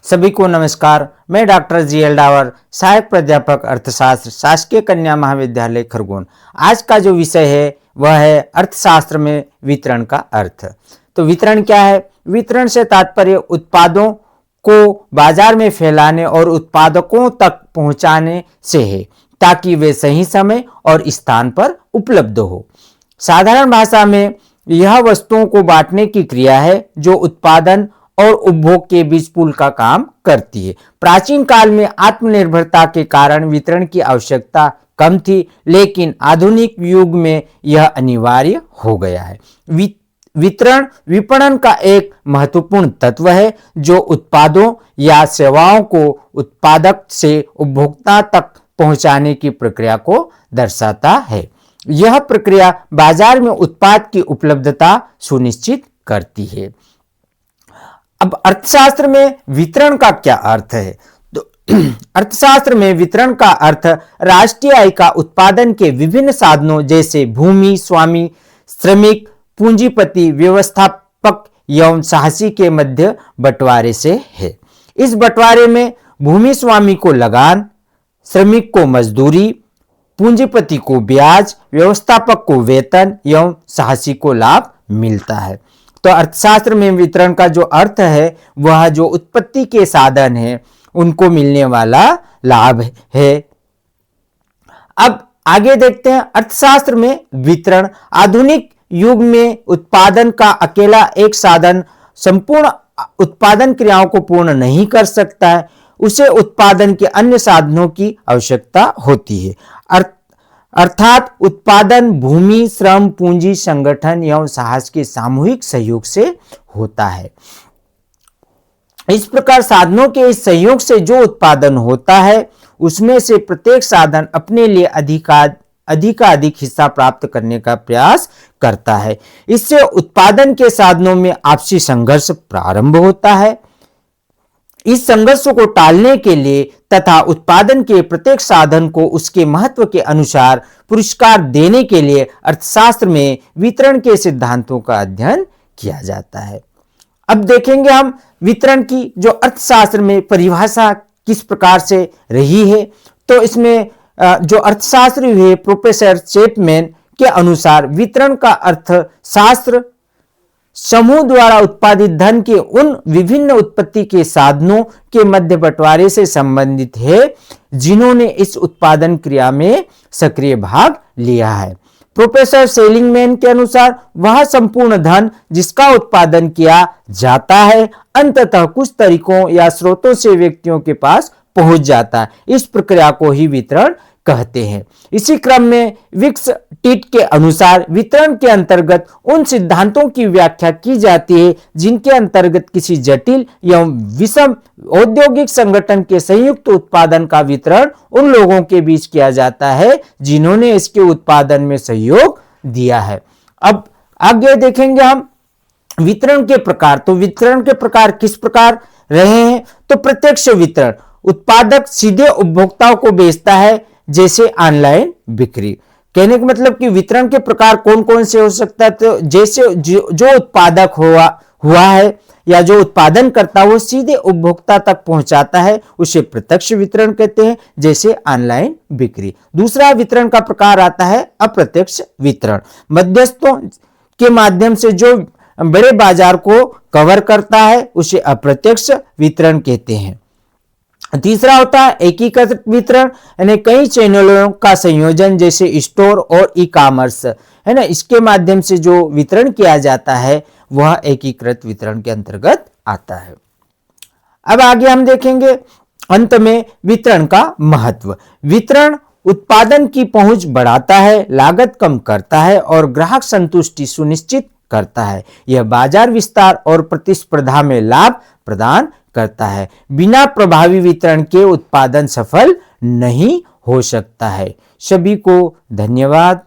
सभी को नमस्कार। मैं डॉक्टर जी.एल. डावर, सहायक प्राध्यापक अर्थशास्त्र, शासकीय कन्या महाविद्यालय खरगोन। आज का जो विषय है वह है अर्थशास्त्र में वितरण का अर्थ। तो वितरण क्या है? वितरण से तात्पर्य उत्पादों को बाजार में फैलाने और उत्पादकों तक पहुंचाने से है, ताकि वे सही समय और स्थान पर उपलब्ध हो। साधारण भाषा में यह वस्तुओं को बांटने की क्रिया है जो उत्पादन और उपभोग के बीच पुल का काम करती है। प्राचीन काल में आत्मनिर्भरता के कारण वितरण की आवश्यकता कम थी, लेकिन आधुनिक युग में यह अनिवार्य हो गया है। वितरण विपणन का एक महत्वपूर्ण तत्व है जो उत्पादों या सेवाओं को उत्पादक से उपभोक्ता तक पहुंचाने की प्रक्रिया को दर्शाता है। यह प्रक्रिया बाजार में उत्पाद की उपलब्धता सुनिश्चित करती है। अब अर्थशास्त्र में वितरण का क्या अर्थ है? तो अर्थशास्त्र में वितरण का अर्थ राष्ट्रीय आय का उत्पादन के विभिन्न साधनों जैसे भूमि स्वामी, श्रमिक, पूंजीपति, व्यवस्थापक एवं साहसी के मध्य बंटवारे से है। इस बंटवारे में भूमि स्वामी को लगान, श्रमिक को मजदूरी, पूंजीपति को ब्याज, व्यवस्थापक को वेतन एवं साहसी को लाभ मिलता है। तो अर्थशास्त्र में वितरण का जो अर्थ है वह जो उत्पत्ति के साधन है उनको मिलने वाला लाभ है। अब आगे देखते हैं अर्थशास्त्र में वितरण। आधुनिक युग में उत्पादन का अकेला एक साधन संपूर्ण उत्पादन क्रियाओं को पूर्ण नहीं कर सकता है, उसे उत्पादन के अन्य साधनों की आवश्यकता होती है। अर्थात उत्पादन भूमि, श्रम, पूंजी, संगठन एवं साहस के सामूहिक सहयोग से होता है। इस प्रकार साधनों के इस सहयोग से जो उत्पादन होता है उसमें से प्रत्येक साधन अपने लिए अधिकाधिक हिस्सा प्राप्त करने का प्रयास करता है। इससे उत्पादन के साधनों में आपसी संघर्ष प्रारंभ होता है। इस संघर्ष को टालने के लिए तथा उत्पादन के प्रत्येक साधन को उसके महत्व के अनुसार पुरस्कार देने के लिए अर्थशास्त्र में वितरण के सिद्धांतों का अध्ययन किया जाता है। अब देखेंगे हम वितरण की जो अर्थशास्त्र में परिभाषा किस प्रकार से रही है। तो इसमें जो अर्थशास्त्री हुए प्रोफेसर चैपमैन के अनुसार वितरण का अर्थशास्त्र समूह द्वारा उत्पादित धन के उन विभिन्न उत्पत्ति के साधनों के मध्य बंटवारे से संबंधित है जिन्होंने इस उत्पादन क्रिया में सक्रिय भाग लिया है। प्रोफेसर सेलिंगमैन के अनुसार वह संपूर्ण धन जिसका उत्पादन किया जाता है अंततः कुछ तरीकों या स्रोतों से व्यक्तियों के पास पहुंच जाता है। इस प्रक्रिया को ही वितरण कहते हैं। इसी क्रम में विक्स-टिट के अनुसार वितरण के अंतर्गत उन सिद्धांतों की व्याख्या की जाती है जिनके अंतर्गत किसी जटिल एवं विषम औद्योगिक संगठन के संयुक्त उत्पादन का वितरण उन लोगों के बीच किया जाता है जिन्होंने इसके उत्पादन में सहयोग दिया है। अब आगे देखेंगे हम वितरण के प्रकार। तो वितरण के प्रकार किस प्रकार रहे हैं? तो प्रत्यक्ष वितरण, उत्पादक सीधे उपभोक्ताओं को बेचता है, जैसे ऑनलाइन बिक्री। कहने का मतलब कि वितरण के प्रकार कौन कौन से हो सकता है? तो जैसे जो उत्पादक हुआ है या जो उत्पादन करता है वो सीधे उपभोक्ता तक पहुंचाता है, उसे प्रत्यक्ष वितरण कहते हैं, जैसे ऑनलाइन बिक्री। दूसरा वितरण का प्रकार आता है अप्रत्यक्ष वितरण। मध्यस्थों के माध्यम से जो बड़े बाजार को कवर करता है उसे अप्रत्यक्ष वितरण कहते हैं। तीसरा होता है एकीकृत वितरण, यानी कई चैनलों का संयोजन जैसे स्टोर और ई कॉमर्स है ना, इसके माध्यम से जो वितरण किया जाता है वह एकीकृत वितरण के अंतर्गत आता है। अब आगे हम देखेंगे अंत में वितरण का महत्व। वितरण उत्पादन की पहुंच बढ़ाता है, लागत कम करता है और ग्राहक संतुष्टि सुनिश्चित करता है। यह बाजार विस्तार और प्रतिस्पर्धा में लाभ प्रदान करता है। बिना प्रभावी वितरण के उत्पादन सफल नहीं हो सकता है। सभी को धन्यवाद।